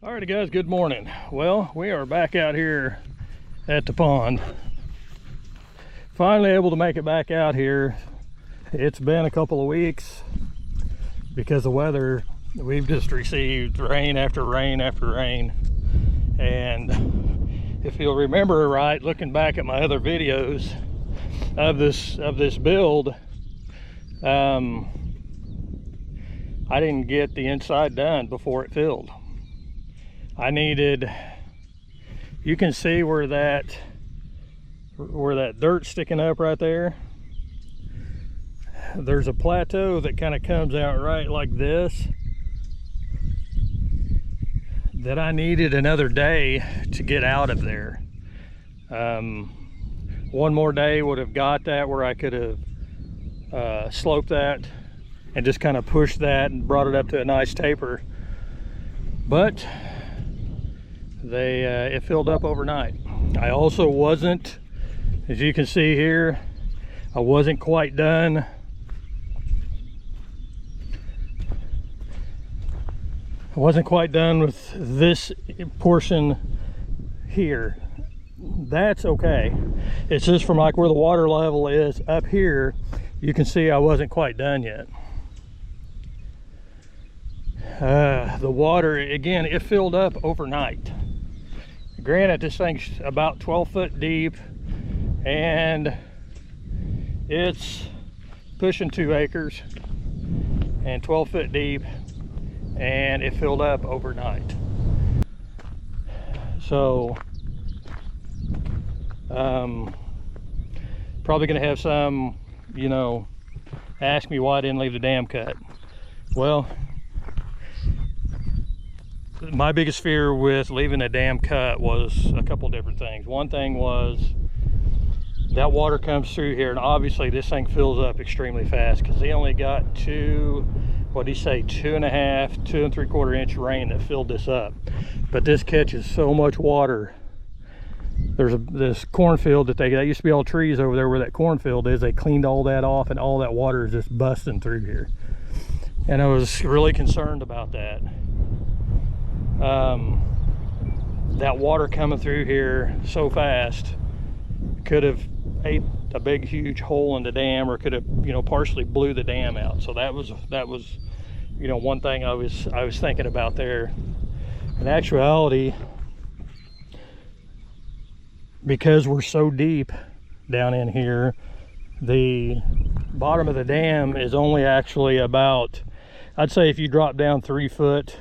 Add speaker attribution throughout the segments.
Speaker 1: Alrighty guys, good morning. Well, we are back out here at the pond. Finally able to make it back out here. It's been a couple of weeks because the weather, we've just received rain after rain after rain. And if you'll remember right, looking back at my other videos of this build, I didn't get the inside done before it filled. I needed, you can see where that dirt's sticking up right there. There's a plateau that kind of comes out right like this that I needed another day to get out of there. One more day would have got that where I could have sloped that and just kind of pushed that and brought it up to a nice taper. But it filled up overnight. I also wasn't, as you can see here, I wasn't quite done. I wasn't quite done with this portion here. That's okay. It's just from like where the water level is up here, you can see I wasn't quite done yet. The water, again, it filled up overnight. Granted, this thing's about 12 foot deep and it's pushing 2 acres and 12 foot deep, and it filled up overnight. So probably gonna have some, you know, ask me why I didn't leave the dam cut. Well, my biggest fear with leaving a dam cut was a couple different things. One thing was that water comes through here, and obviously this thing fills up extremely fast because they only got 2 and 3/4 inch rain that filled this up. But this catches so much water. There's this cornfield that used to be all trees over there where that cornfield is. They cleaned all that off, and all that water is just busting through here. And I was really concerned about that. That water coming through here so fast could have ate a big huge hole in the dam, or could have, you know, partially blew the dam out. So that was you know, one thing I was thinking about there. In actuality, because we're so deep down in here, the bottom of the dam is only actually about, I'd say if you drop down 3 foot,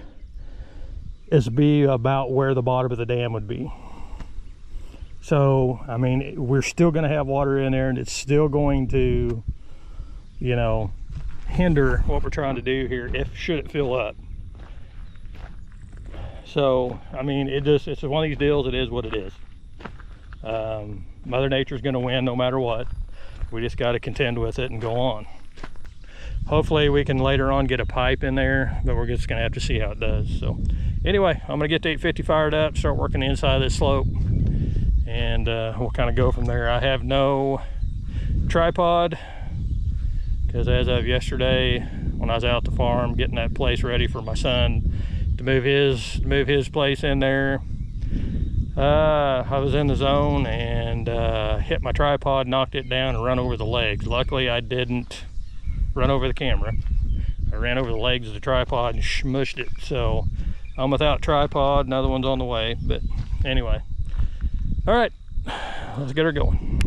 Speaker 1: is be about where the bottom of the dam would be. So I mean, we're still going to have water in there, and it's still going to, you know, hinder what we're trying to do here should it fill up. So I mean, it's one of these deals. It is what it is. Mother Nature's going to win no matter what. We just got to contend with it and go on. Hopefully we can later on get a pipe in there, but we're just going to have to see how it does. So anyway, I'm going to get the 850 fired up, start working the inside of this slope, and we'll kind of go from there. I have no tripod because as of yesterday, when I was out the farm getting that place ready for my son to move his place in there, I was in the zone and hit my tripod, knocked it down, and run over the legs. Luckily I didn't run over the camera. I ran over the legs of the tripod and smushed it. So I'm without tripod, another one's on the way. But anyway, all right, let's get her going.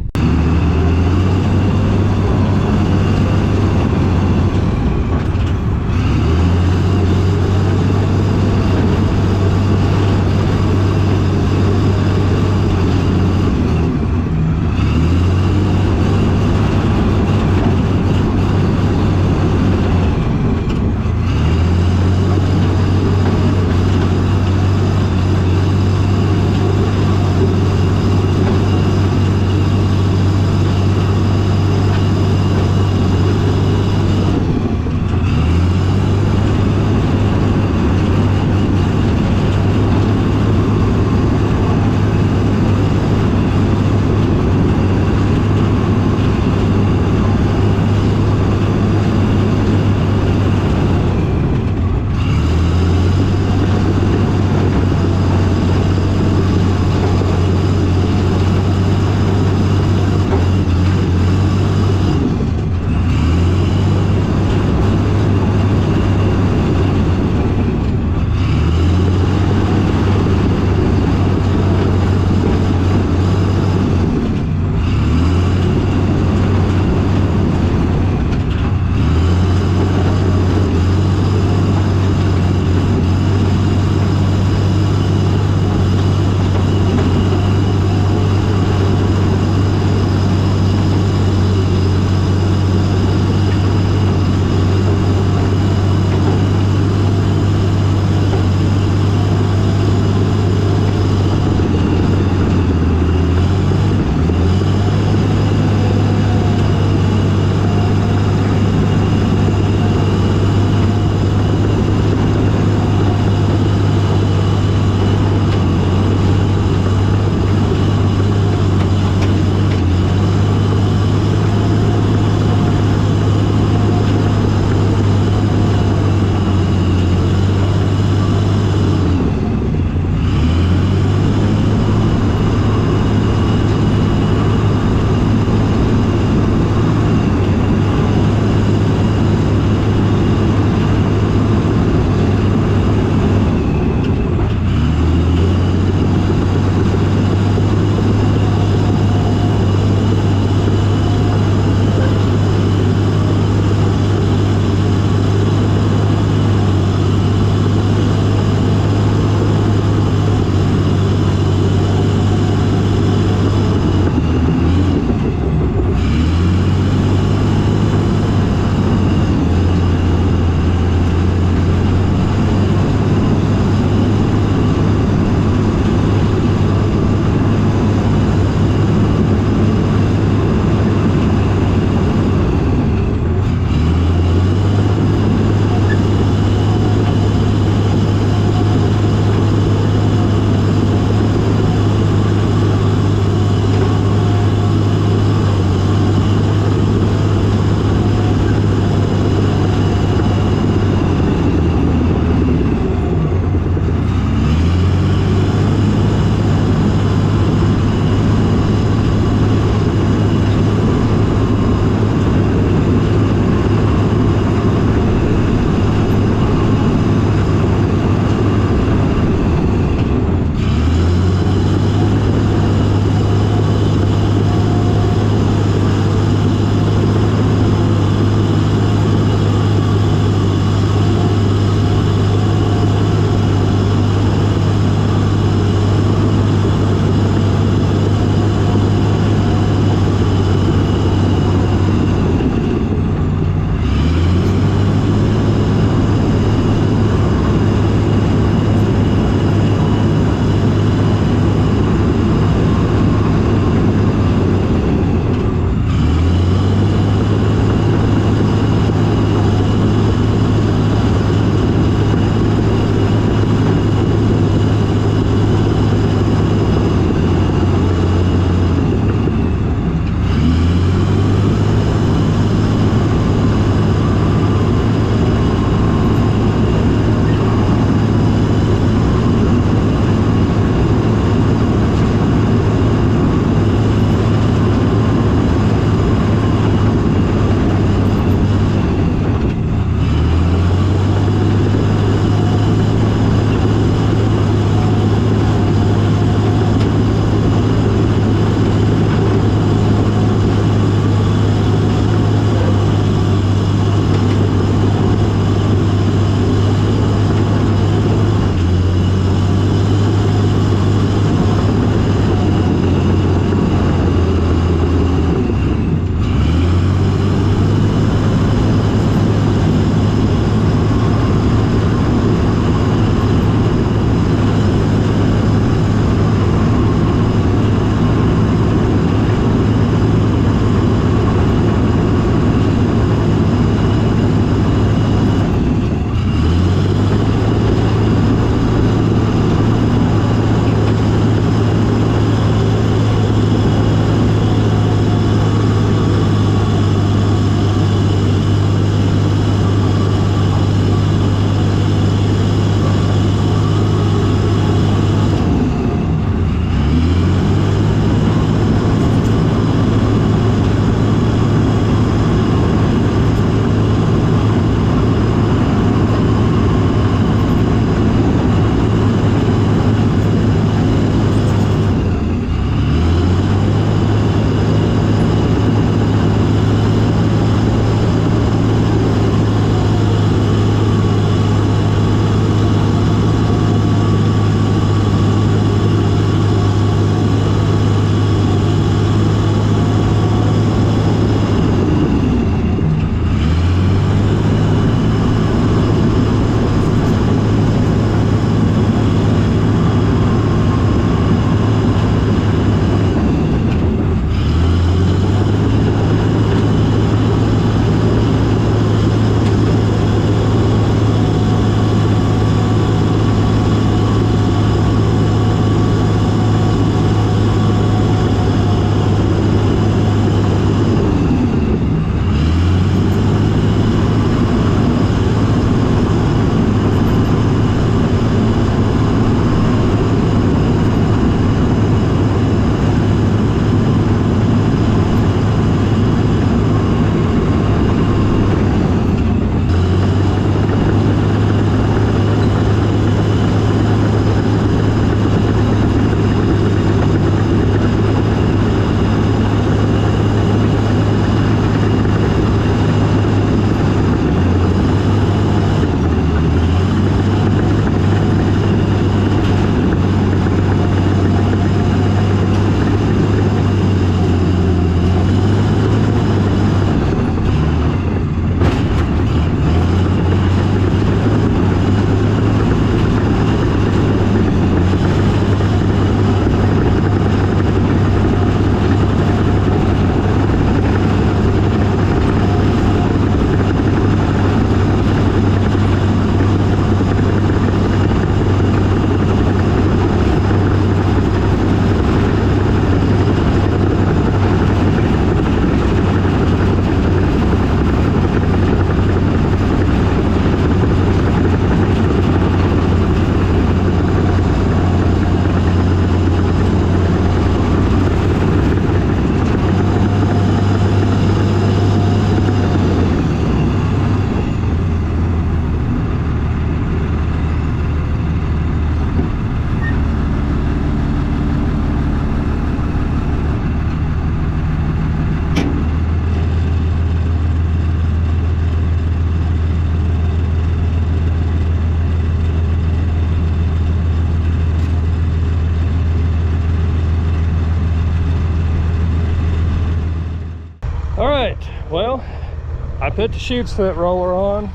Speaker 1: put the sheep's foot roller on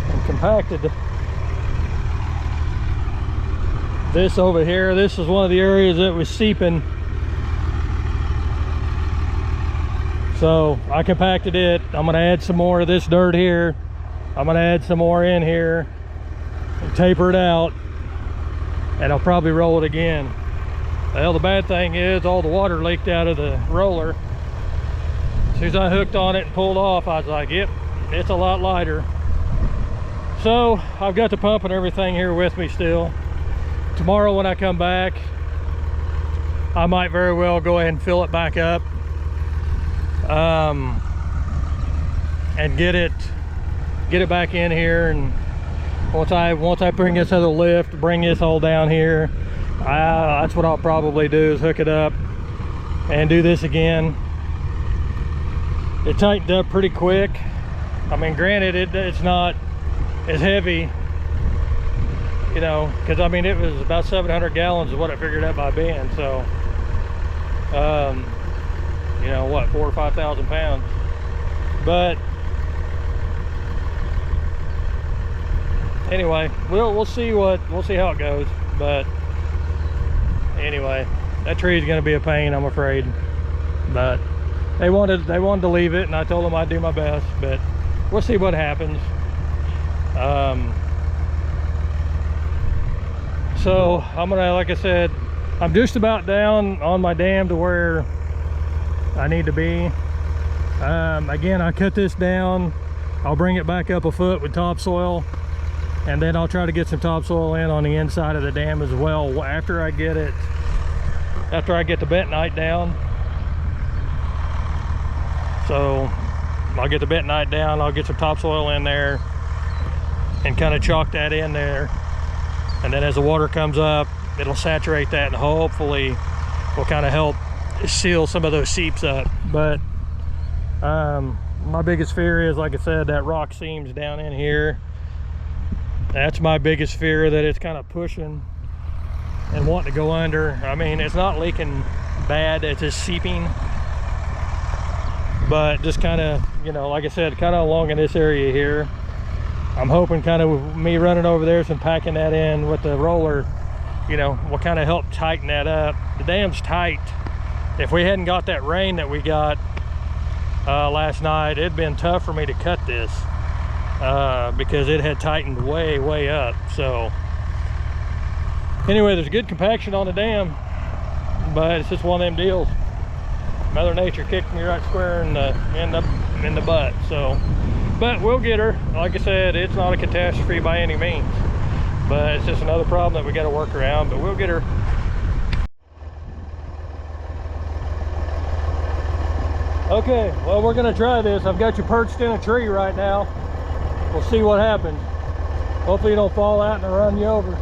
Speaker 1: and compacted this over here. This is one of the areas that was seeping, so I compacted it. I'm gonna add some more of this dirt here. I'm gonna add some more in here and taper it out, and I'll probably roll it again. Well, the bad thing is all the water leaked out of the roller. As soon as I hooked on it and pulled off, I was like, yep, it's a lot lighter. So I've got the pump and everything here with me still. Tomorrow when I come back, I might very well go ahead and fill it back up, and get it back in here. And once I bring this other lift, bring this all down here, that's what I'll probably do, is hook it up and do this again. It tightened up pretty quick. I mean, granted, it's not as heavy, you know, because I mean it was about 700 gallons is what I figured out by being. So you know what, 4,000 or 5,000 pounds. But anyway, we'll see how it goes. But anyway, that tree is going to be a pain, I'm afraid. But they wanted to leave it, and I told them I'd do my best. But we'll see what happens. So I'm gonna, like I said, I'm just about down on my dam to where I need to be. Again, I cut this down. I'll bring it back up a foot with topsoil, and then I'll try to get some topsoil in on the inside of the dam as well after I get the bentonite down. So I'll get the bentonite down, I'll get some topsoil in there and kind of chalk that in there, and then as the water comes up, it'll saturate that and hopefully will kind of help seal some of those seeps up. But my biggest fear is, like I said, that rock seams down in here. That's my biggest fear, that it's kind of pushing and wanting to go under. I mean, it's not leaking bad, it's just seeping, but just kind of, you know, like I said, kind of along in this area here. I'm hoping kind of me running over there and packing that in with the roller, you know, will kind of help tighten that up. The dam's tight. If we hadn't got that rain that we got last night, it'd been tough for me to cut this because it had tightened way up. So anyway, there's good compaction on the dam, but it's just one of them deals. Mother Nature kicked me right square in the butt. So, but we'll get her. Like I said, it's not a catastrophe by any means, but it's just another problem that we got to work around, but we'll get her. Okay, well, we're gonna try this. I've got you perched in a tree right now. We'll see what happens. Hopefully you don't fall out and run you over.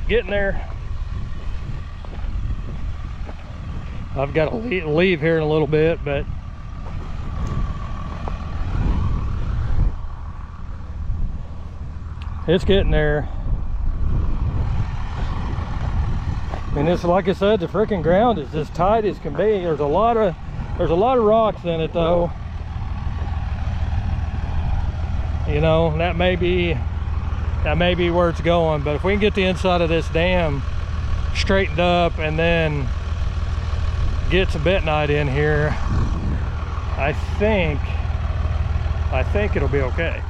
Speaker 1: getting there. I've got to leave here in a little bit, but it's getting there. And it's like I said, the freaking ground is as tight as can be. There's a lot of rocks in it though. You know, that may be where it's going. But if we can get the inside of this dam straightened up and then get some bentonite in here, I think it'll be okay.